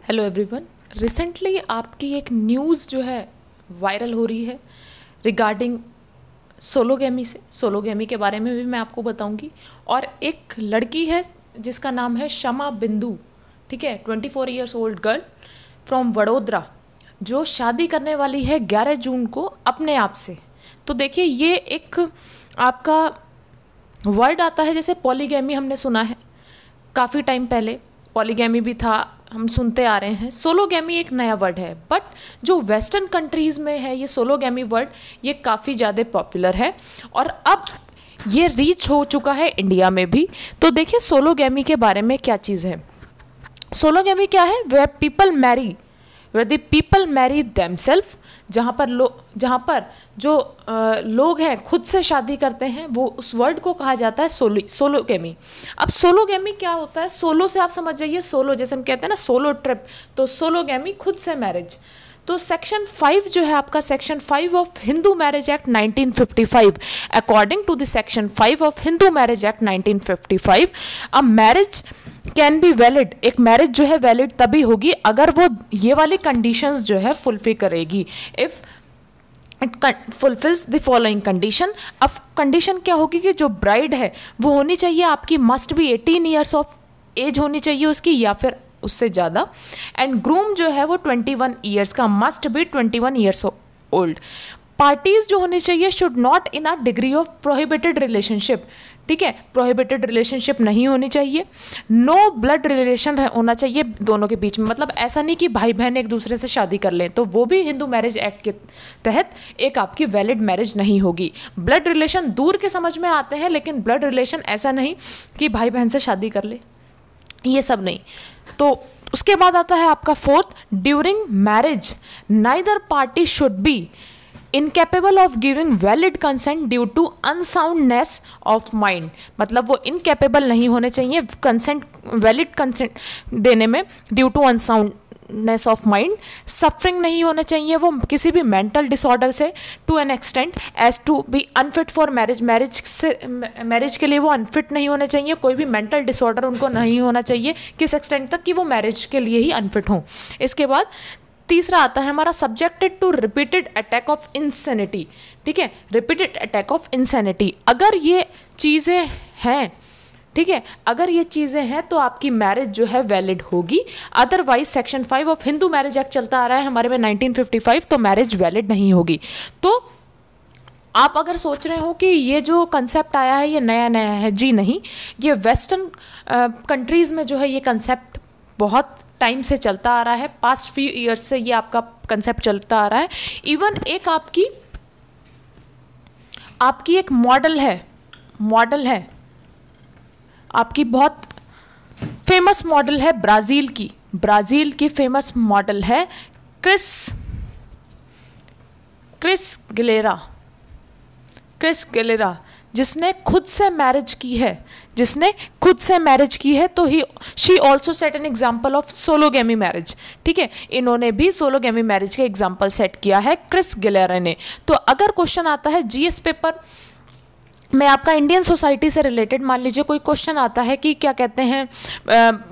Hello everyone. Recently आपकी एक news जो है वायरल हो रही है रिगार्डिंग सोलोगेमी से। सोलोगेमी के बारे में भी मैं आपको बताऊंगी। और एक लड़की है जिसका नाम है शमा बिंदु, ठीक है, 24 years old girl from Vadodara, जो शादी करने वाली है 11 जून को अपने आप से। तो देखिए, ये एक आपका वर्ड आता है, जैसे पॉलीगेमी हमने सुना है काफ़ी टाइम पहले, पॉलीगेमी भी था, हम सुनते आ रहे हैं। सोलोगेमी एक नया वर्ड है, बट जो वेस्टर्न कंट्रीज़ में है ये सोलोगेमी वर्ड ये काफ़ी ज़्यादा पॉपुलर है और अब ये रीच हो चुका है इंडिया में भी। तो देखिए सोलोगेमी के बारे में क्या चीज़ है। सोलोगेमी क्या है? Where the people marry themselves, जहाँ पर जो लोग हैं खुद से शादी करते हैं, वो उस वर्ड को कहा जाता है सोलोगेमी। अब सोलोगेमी क्या होता है? सोलो से आप समझ जाइए, सोलो जैसे हम कहते हैं ना सोलो ट्रिप, तो सोलोगेमी खुद से मैरिज। तो सेक्शन 5 जो है आपका, section 5 of Hindu marriage act 1955, according to the section 5 of Hindu marriage act 1955, a marriage can be valid, एक मैरिज जो है वैलिड तभी होगी अगर वो ये वाली कंडीशंस जो है फुलफिल करेगी। If it fulfils the following condition. अब कंडीशन क्या होगी कि जो ब्राइड है वो होनी चाहिए आपकी, must be 18 years of age होनी चाहिए उसकी या फिर उससे ज़्यादा, एंड ग्रूम जो है वो 21 ईयर्स का, must be 21 years old. Parties जो होनी चाहिए should not in a degree of prohibited relationship, ठीक है, प्रोहिबिटेड रिलेशनशिप नहीं होनी चाहिए। नो ब्लड रिलेशन होना चाहिए दोनों के बीच में, मतलब ऐसा नहीं कि भाई बहन एक दूसरे से शादी कर लें, तो वो भी हिंदू मैरिज एक्ट के तहत एक आपकी वैलिड मैरिज नहीं होगी। ब्लड रिलेशन दूर के समझ में आते हैं, लेकिन ब्लड रिलेशन ऐसा नहीं कि भाई बहन से शादी कर ले, ये सब नहीं। तो उसके बाद आता है आपका 4th, during marriage neither party should be incapable of giving valid consent due to unsoundness of mind, मतलब वो इनकेपेबल नहीं होने चाहिए कंसेंट, वैलिड कंसेंट देने में due to unsoundness of mind. Suffering नहीं होना चाहिए वो किसी भी मेंटल डिसऑर्डर से to an extent as to be unfit for marriage, marriage के लिए वो अनफिट नहीं होने चाहिए, कोई भी मेंटल डिसऑर्डर उनको नहीं होना चाहिए किस एक्सटेंट तक कि वो मैरिज के लिए ही अनफिट हों। इसके बाद तीसरा आता है हमारा subjected to repeated attack of insanity, ठीक है, रिपीटेड अटैक ऑफ इंसैनिटी। अगर ये चीज़ें हैं, ठीक है, अगर ये चीज़ें हैं तो आपकी मैरिज जो है वैलिड होगी। Otherwise section 5 of Hindu marriage act चलता आ रहा है हमारे में 1955, तो मैरिज वैलिड नहीं होगी। तो आप अगर सोच रहे हो कि ये जो कंसेप्ट आया है ये नया नया है, जी नहीं, ये वेस्टर्न कंट्रीज़ में जो है ये कंसेप्ट बहुत टाइम से चलता आ रहा है, पास्ट फ्यू ईयर्स से ये आपका कंसेप्ट चलता आ रहा है। इवन एक आपकी एक मॉडल है आपकी, बहुत फेमस मॉडल है ब्राज़ील की फेमस मॉडल है क्रिस गिलेरा, जिसने खुद से मैरिज की है, तो she also set an example of sologamy marriage, ठीक है, इन्होंने भी सोलोगेमी मैरिज के एग्जाम्पल सेट किया है क्रिस गिलेरा ने। तो अगर क्वेश्चन आता है जीएस पेपर में आपका इंडियन सोसाइटी से रिलेटेड, मान लीजिए कोई क्वेश्चन आता है कि क्या कहते हैं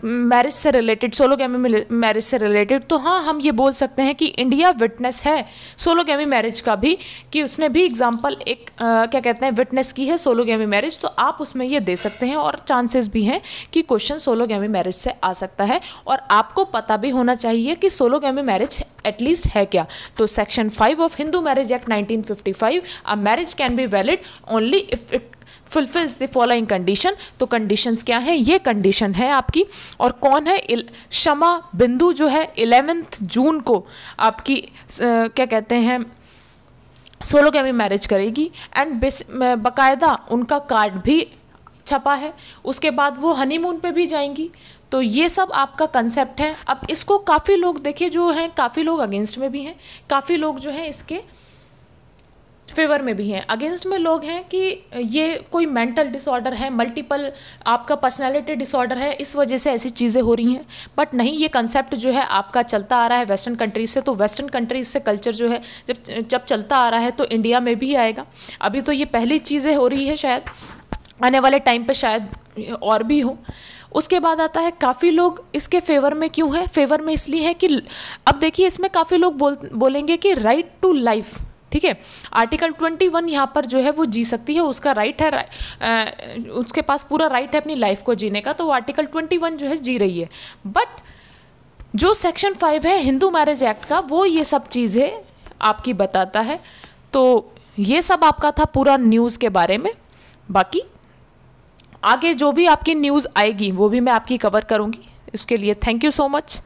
मैरिज से रिलेटेड, सोलोगेमी मैरिज से रिलेटेड, तो हाँ हम ये बोल सकते हैं कि इंडिया विटनेस है सोलोगेमी मैरिज का भी, कि उसने भी एग्जाम्पल एक क्या कहते हैं विटनेस की है सोलोगेमी मैरिज, तो आप उसमें ये दे सकते हैं और चांसेस भी हैं कि क्वेश्चन सोलोगेमी मैरिज से आ सकता है। और आपको पता भी होना चाहिए कि सोलोगेमी मैरिज एटलीस्ट है क्या। तो section 5 of Hindu marriage act 1955, a marriage can be valid only if it fulfils the following condition. तो कंडीशंस क्या हैं? ये कंडीशन है आपकी, और कौन है? शमा बिंदु जो है 11 जून को आपकी क्या कहते हैं सोलोगेमी मैरिज करेगी, एंड बाकायदा उनका कार्ड भी छपा है, उसके बाद वो हनीमून पे भी जाएंगी। तो ये सब आपका कंसेप्ट है। अब इसको काफ़ी लोग देखिए जो हैं, काफ़ी लोग अगेंस्ट में भी हैं, काफ़ी लोग जो हैं इसके फेवर में भी हैं। अगेंस्ट में लोग हैं कि ये कोई मेंटल डिसऑर्डर है, मल्टीपल आपका पर्सनालिटी डिसऑर्डर है, इस वजह से ऐसी चीज़ें हो रही हैं। बट नहीं, ये कंसेप्ट जो है आपका चलता आ रहा है वेस्टर्न कंट्रीज से, तो वेस्टर्न कंट्रीज से कल्चर जो है जब चलता आ रहा है तो इंडिया में भी आएगा। अभी तो ये पहली चीज़ें हो रही है, शायद आने वाले टाइम पे शायद और भी हो। उसके बाद आता है काफ़ी लोग इसके फेवर में क्यों हैं, फेवर में इसलिए है कि अब देखिए इसमें काफ़ी लोग बोलेंगे कि राइट टू लाइफ, ठीक है, आर्टिकल 21 यहाँ पर जो है वो जी सकती है, उसका राइट है, उसके पास पूरा राइट है अपनी लाइफ को जीने का, तो वो आर्टिकल 21 जो है जी रही है। बट जो सेक्शन 5 है हिंदू मैरिज एक्ट का, वो ये सब चीज़ें आपकी बताता है। तो ये सब आपका था पूरा न्यूज़ के बारे में। बाकी आगे जो भी आपकी न्यूज़ आएगी वो भी मैं आपकी कवर करूँगी। इसके लिए थैंक यू सो मच।